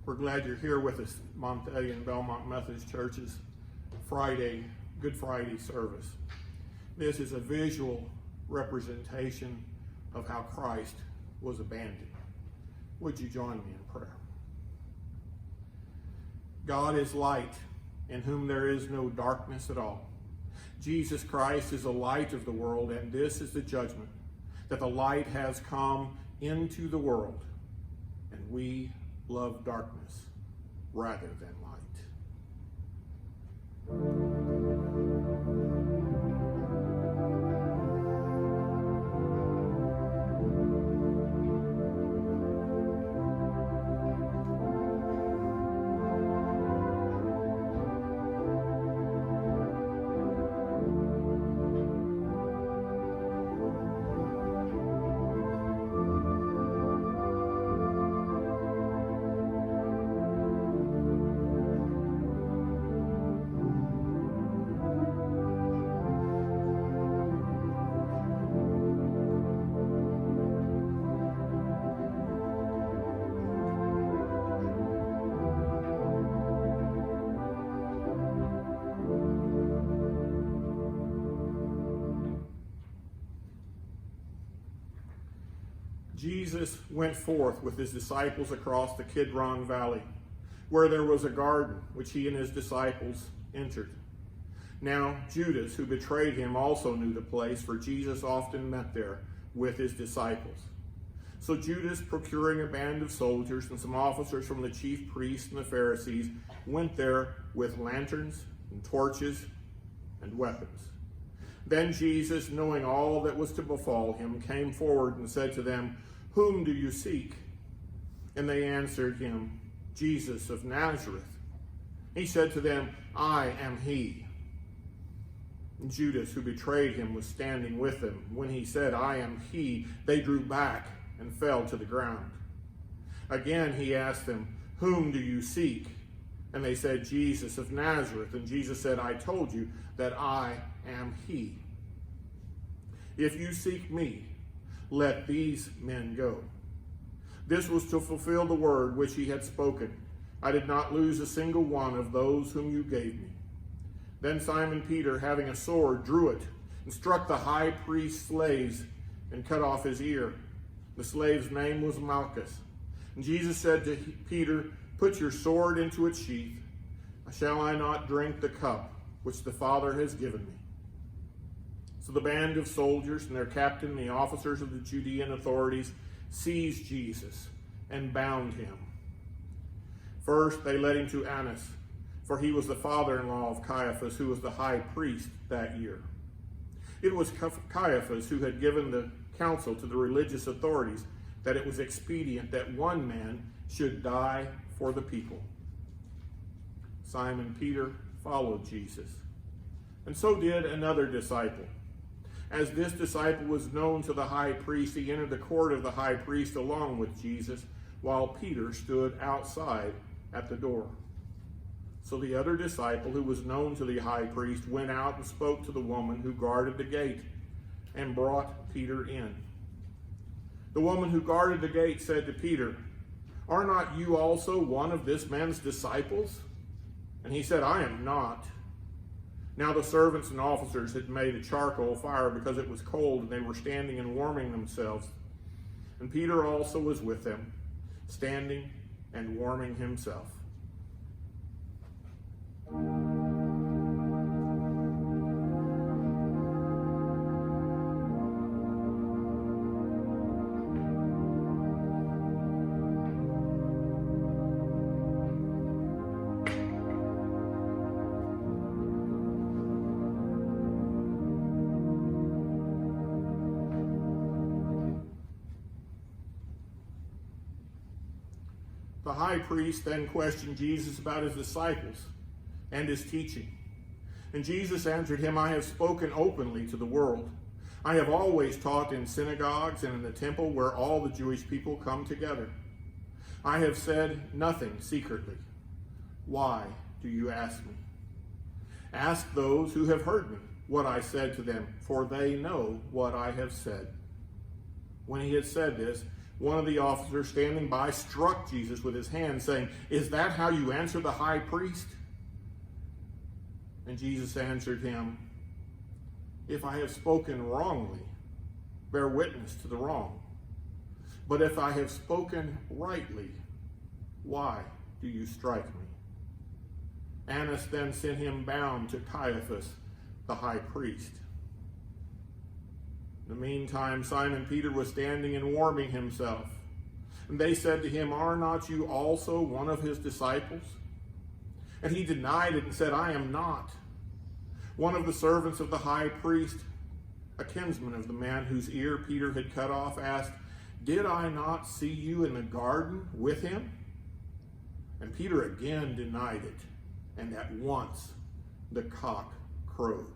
We're glad you're here with us, Monthalia and Belmont Methodist Church's Good Friday service. This is a visual representation of how Christ was abandoned. Would you join me in prayer? God is light, in whom there is no darkness at all. Jesus Christ is the light of the world, and this is the judgment, that the light has come into the world, and we love darkness rather than light. Jesus went forth with his disciples across the Kidron Valley, where there was a garden which he and his disciples entered. Now Judas, who betrayed him, also knew the place, for Jesus often met there with his disciples. So Judas, procuring a band of soldiers and some officers from the chief priests and the Pharisees, went there with lanterns and torches and weapons. Then Jesus, knowing all that was to befall him, came forward and said to them, "Whom do you seek?" And they answered him, "Jesus of Nazareth." He said to them, "I am he." And Judas, who betrayed him, was standing with them. When he said, "I am he," they drew back and fell to the ground. Again he asked them, "Whom do you seek?" And they said, "Jesus of Nazareth." And Jesus said, "I told you that I am he. If you seek me, let these men go." This was to fulfill the word which he had spoken, "I did not lose a single one of those whom you gave me." Then Simon Peter, having a sword, drew it and struck the high priest's slaves and cut off his ear. The slave's name was Malchus. And Jesus said to Peter, "Put your sword into its sheath. Shall I not drink the cup which the Father has given me?" So the band of soldiers and their captain and the officers of the Judean authorities seized Jesus and bound him. First they led him to Annas, for he was the father-in-law of Caiaphas, who was the high priest that year. It was Caiaphas who had given the counsel to the religious authorities that it was expedient that one man should die for the people. Simon Peter followed Jesus, and so did another disciple. As this disciple was known to the high priest, he entered the court of the high priest along with Jesus, while Peter stood outside at the door. So the other disciple, who was known to the high priest, went out and spoke to the woman who guarded the gate and brought Peter in. The woman who guarded the gate said to Peter, "Are not you also one of this man's disciples?" And he said, "I am not." Now the servants and officers had made a charcoal fire because it was cold, and they were standing and warming themselves. And Peter also was with them, standing and warming himself. The high priest then questioned Jesus about his disciples and his teaching. And Jesus answered him, "I have spoken openly to the world. I have always taught in synagogues and in the temple where all the Jewish people come together. I have said nothing secretly. Why do you ask me? Ask those who have heard me what I said to them, for they know what I have said." When he had said this, one of the officers standing by struck Jesus with his hand, saying, "Is that how you answer the high priest?" And Jesus answered him, "If I have spoken wrongly, bear witness to the wrong. But if I have spoken rightly, why do you strike me?" Annas then sent him bound to Caiaphas, the high priest. In the meantime, Simon Peter was standing and warming himself. And they said to him, "Are not you also one of his disciples?" And he denied it and said, "I am not." One of the servants of the high priest, a kinsman of the man whose ear Peter had cut off, asked, "Did I not see you in the garden with him?" And Peter again denied it, and at once the cock crowed.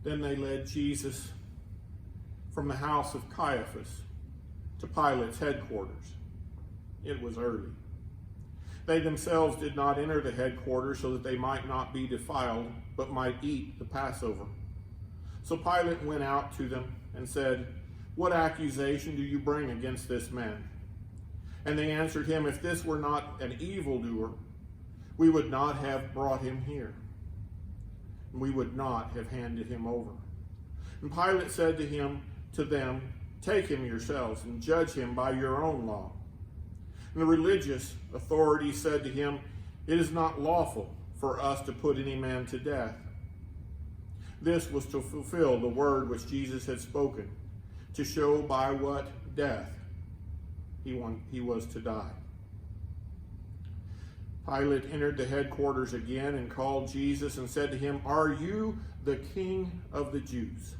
Then they led Jesus from the house of Caiaphas to Pilate's headquarters. It was early. They themselves did not enter the headquarters so that they might not be defiled, but might eat the Passover. So Pilate went out to them and said, "What accusation do you bring against this man?" And they answered him, "If this were not an evildoer, we would not have brought him here. And we would not have handed him over." And Pilate said to them, "Take him yourselves and judge him by your own law." And the religious authorities said to him, "It is not lawful for us to put any man to death." This was to fulfill the word which Jesus had spoken, to show by what death he was to die. Pilate entered the headquarters again and called Jesus and said to him, "Are you the King of the Jews?"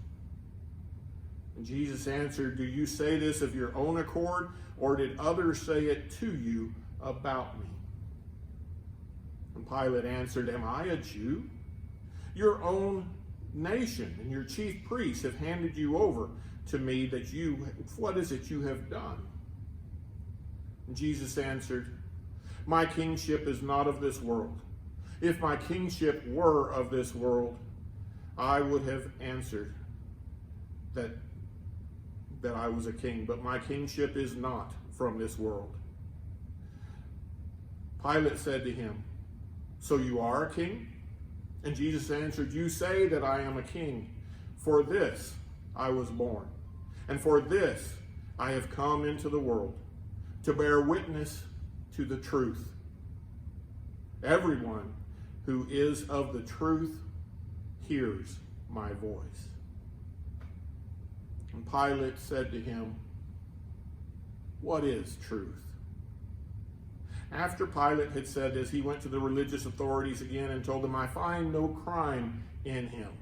And Jesus answered, "Do you say this of your own accord, or did others say it to you about me?" And Pilate answered, "Am I a Jew? Your own nation and your chief priests have handed you over to me. What is it you have done?" And Jesus answered, "My kingship is not of this world. If my kingship were of this world, I would have answered that I was a king, but my kingship is not from this world." Pilate said to him, "So you are a king?" And Jesus answered, "You say that I am a king. For this I was born, and for this I have come into the world, to bear witness to the truth. Everyone who is of the truth hears my voice." And Pilate said to him, "What is truth?" After Pilate had said this, he went to the religious authorities again and told them, "I find no crime in him.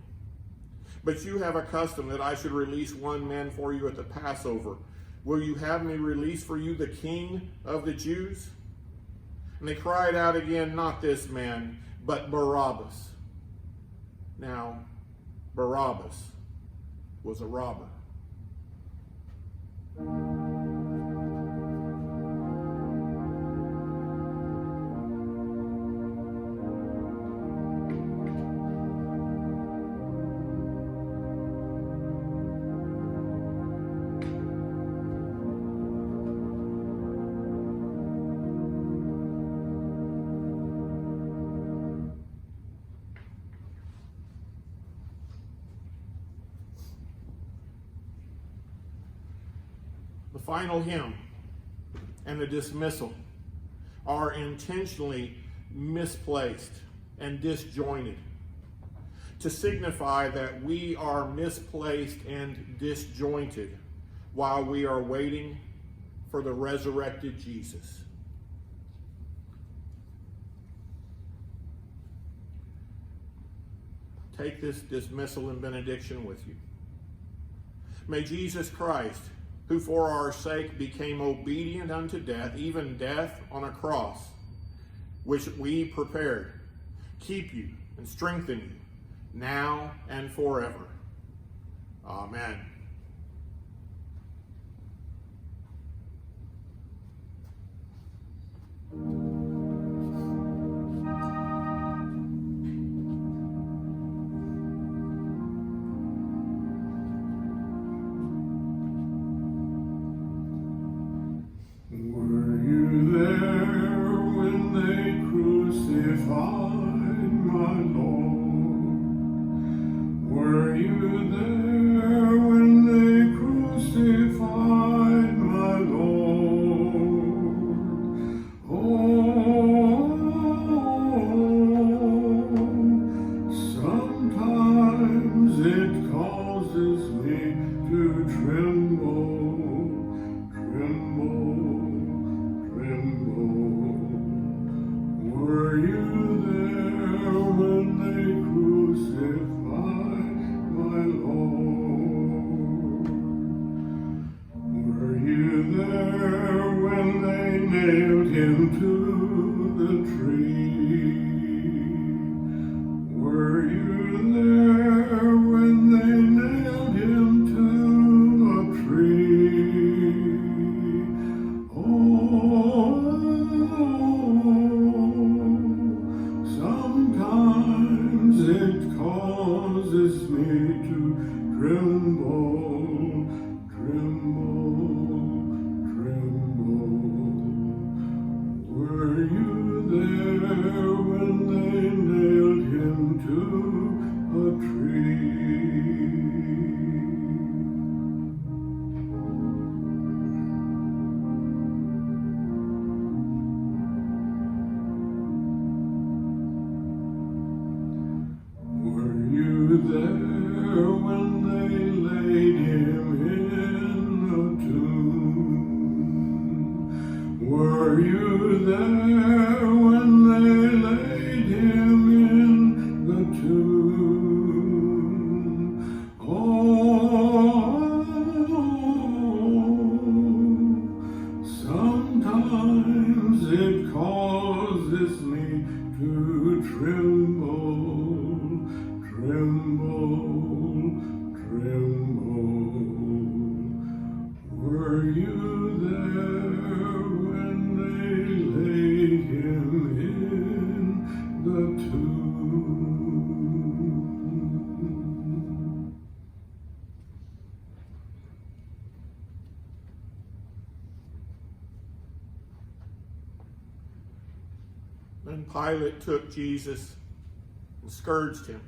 But you have a custom that I should release one man for you at the Passover. Will you have me release for you the King of the Jews?" And they cried out again, "Not this man, but Barabbas." Now, Barabbas was a robber. The final hymn and the dismissal are intentionally misplaced and disjointed to signify that we are misplaced and disjointed while we are waiting for the resurrected Jesus. Take this dismissal and benediction with you. May Jesus Christ, who for our sake became obedient unto death, even death on a cross, which we prepared, keep you and strengthen you now and forever. Amen. Were you there when tremble, tremble, tremble. Were you there when they nailed him to a tree? Were you there when they laid him in a tomb? Were you there when they laid him in the tomb? Oh, sometimes it causes me to tremble, tremble, tremble. Were you there when they laid him in the tomb? Then Pilate took Jesus and scourged him.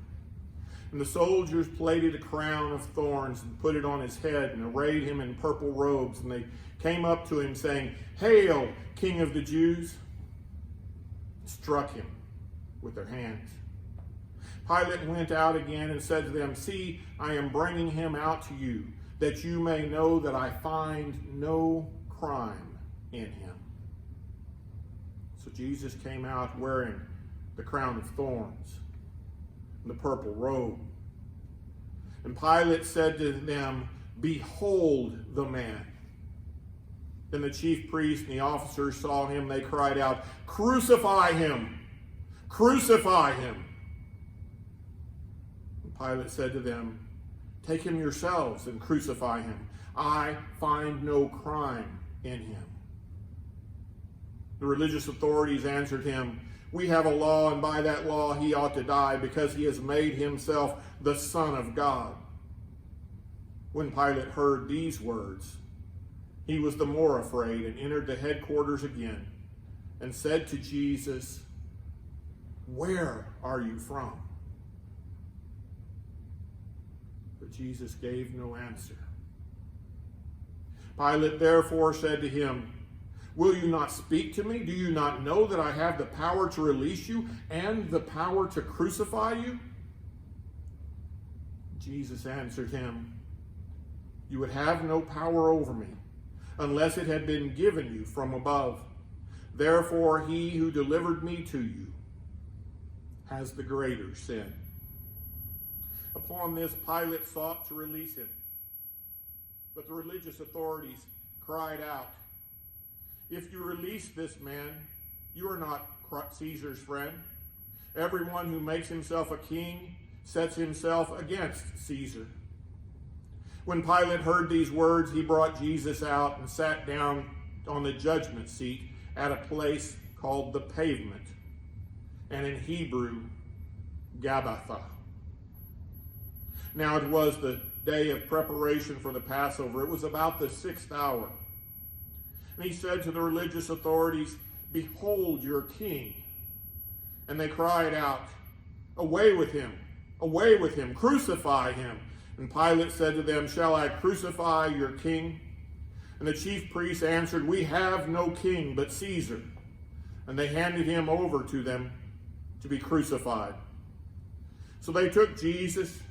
And the soldiers plaited a crown of thorns and put it on his head and arrayed him in purple robes. And they came up to him saying, "Hail, King of the Jews!" and struck him with their hands. Pilate went out again and said to them, "See, I am bringing him out to you, that you may know that I find no crime in him." So Jesus came out wearing the crown of thorns and the purple robe. And Pilate said to them, "Behold the man." Then the chief priests and the officers saw him. They cried out, "Crucify him! Crucify him!" And Pilate said to them, "Take him yourselves and crucify him. I find no crime in him." The religious authorities answered him, "We have a law, and by that law he ought to die, because he has made himself the Son of God." When Pilate heard these words, he was the more afraid and entered the headquarters again and said to Jesus, "Where are you from?" But Jesus gave no answer. Pilate therefore said to him, "Will you not speak to me? Do you not know that I have the power to release you and the power to crucify you?" Jesus answered him, "You would have no power over me unless it had been given you from above. Therefore, he who delivered me to you has the greater sin." Upon this, Pilate sought to release him. But the religious authorities cried out, "If you release this man, you are not Caesar's friend. Everyone who makes himself a king sets himself against Caesar." When Pilate heard these words, he brought Jesus out and sat down on the judgment seat at a place called the Pavement, and in Hebrew, Gabbatha. Now it was the day of preparation for the Passover. It was about the 6th hour. And he said to the religious authorities, "Behold your king." And they cried out, "Away with him! Away with him! Crucify him!" And Pilate said to them, "Shall I crucify your king?" And the chief priests answered, "We have no king but Caesar." And they handed him over to them to be crucified. So they took Jesus,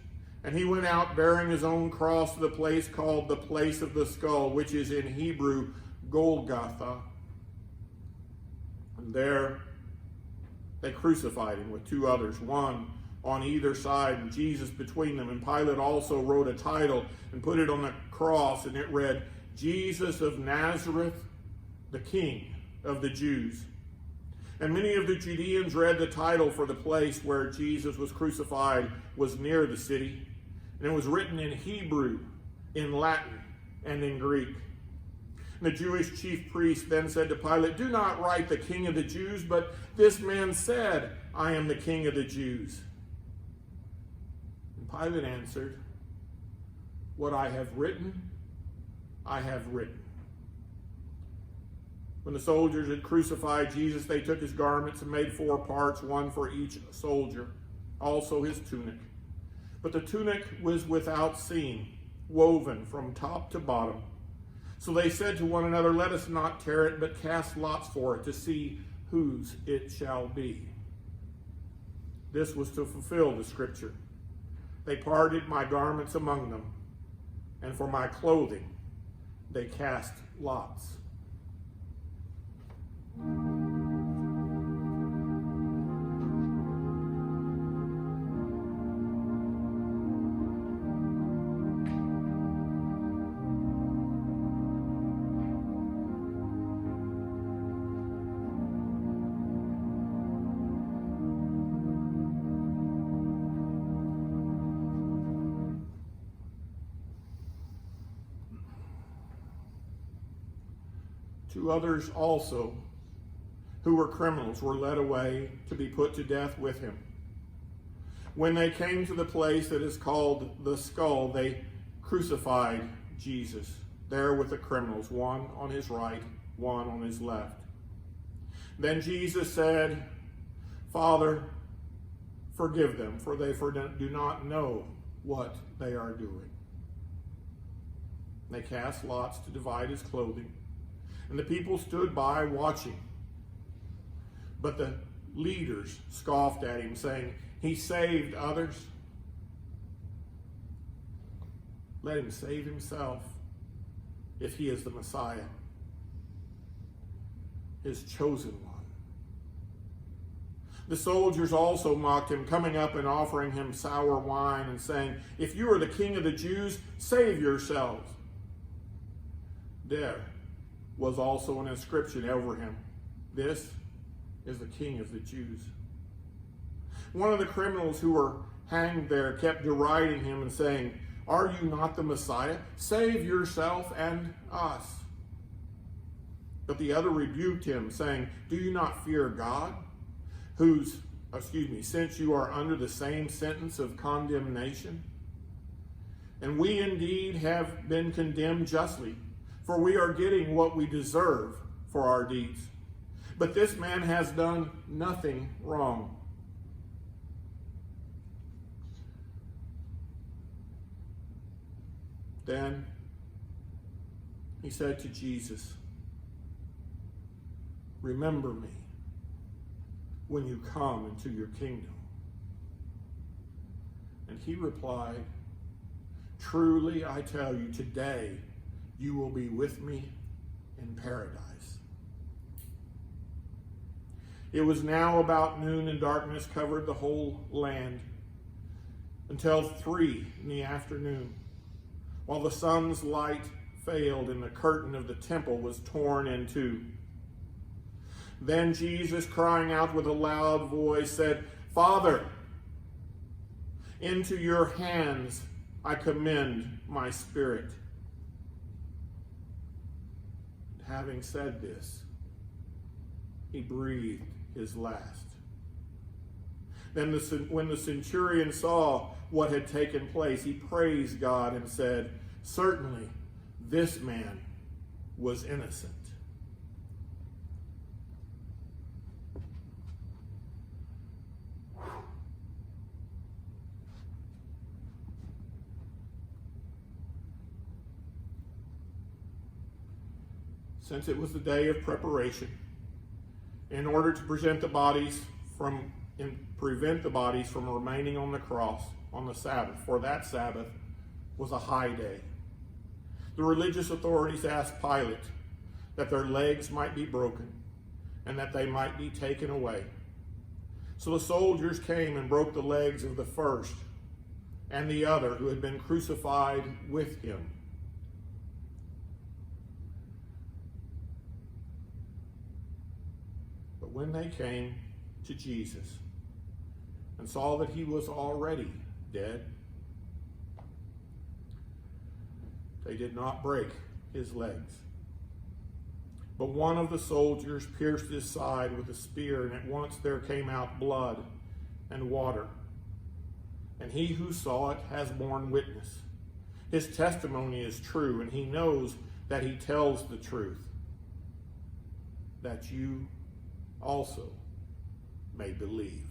and he went out bearing his own cross to the place called the Place of the Skull, which is in Hebrew Golgotha. And there they crucified him with two others, one on either side, and Jesus between them. And Pilate also wrote a title and put it on the cross, and it read, "Jesus of Nazareth, the King of the Jews." And many of the Judeans read the title, for the place where Jesus was crucified was near the city, and it was written in Hebrew, in Latin, and in Greek. And the Jewish chief priest then said to Pilate, "Do not write the King of the Jews, but this man said, 'I am the King of the Jews.'" And Pilate answered, What I have written, I have written. When the soldiers had crucified Jesus, they took his garments and made 4 parts, one for each soldier, also his tunic. But the tunic was without seam, woven from top to bottom. So they said to one another, "Let us not tear it, but cast lots for it to see whose it shall be." This was to fulfill the scripture. They parted my garments among them, and for my clothing they cast lots. Two others also, who were criminals, were led away to be put to death with him. When they came to the place that is called the Skull, they crucified Jesus there with the criminals, one on his right, one on his left. Then Jesus said, "Father, forgive them, for they do not know what they are doing." They cast lots to divide his clothing, and the people stood by watching. But the leaders scoffed at him, saying, "He saved others. Let him save himself if he is the Messiah, his chosen one." The soldiers also mocked him, coming up and offering him sour wine and saying, "If you are the king of the Jews, save yourselves." There was also an inscription over him, "This is the King of the Jews." One of the criminals who were hanged there kept deriding him and saying, "Are you not the Messiah? Save yourself and us." But the other rebuked him, saying, "Do you not fear God, since you are under the same sentence of condemnation? And we indeed have been condemned justly, for we are getting what we deserve for our deeds. But this man has done nothing wrong." Then he said to Jesus, "Remember me when you come into your kingdom." And he replied, "Truly I tell you, today you will be with me in paradise." It was now about noon, and darkness covered the whole land until 3 in the afternoon, while the sun's light failed and the curtain of the temple was torn in two. Then Jesus, crying out with a loud voice, said, "Father, into your hands I commend my spirit." Having said this, he breathed his last. Then when the centurion saw what had taken place, he praised God and said, "Certainly this man was innocent." Since it was the day of preparation, in order to prevent the bodies from remaining on the cross on the Sabbath, for that Sabbath was a high day, the religious authorities asked Pilate that their legs might be broken and that they might be taken away. So the soldiers came and broke the legs of the first and the other who had been crucified with him. But when they came to Jesus and saw that he was already dead, they did not break his legs. But one of the soldiers pierced his side with a spear, and at once there came out blood and water. And he who saw it has borne witness. His testimony is true, and he knows that he tells the truth, that you also may believe.